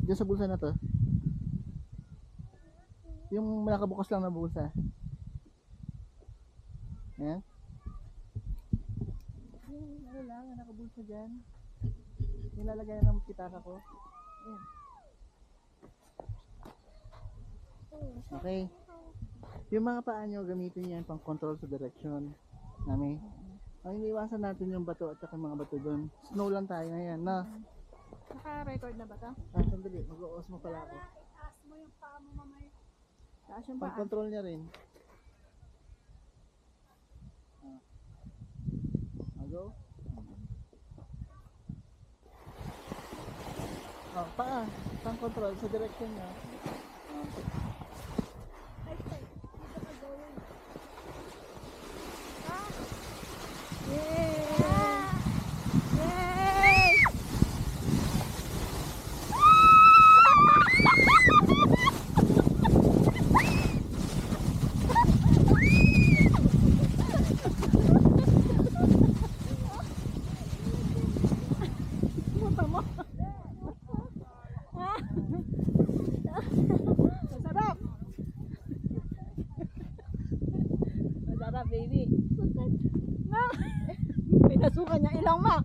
Diyan sa bulsa na to. Yung nakabukas lang na bulsa. Ayan. Yung ano lang, nakabulsa dyan. Nilalagay na ng pitaka ko. Ayan. Okay. Yung mga paa nyo, gamitin yan pang control sa direction. Nami. Ang iniwasan natin yung bato at saka mga bato doon. Snow lang tayo ngayon, na. Naka-record na ba ito? Sandali, mag-uos mo pala ako. Itaas mo yung paa mo mamaya. Taas yung Pang paa. control niya rin. Go. Oh, paa. Pang control sa direction niya. Yay! Yay! Masarap! Masarap, baby. Pinasukan niya ilang ma.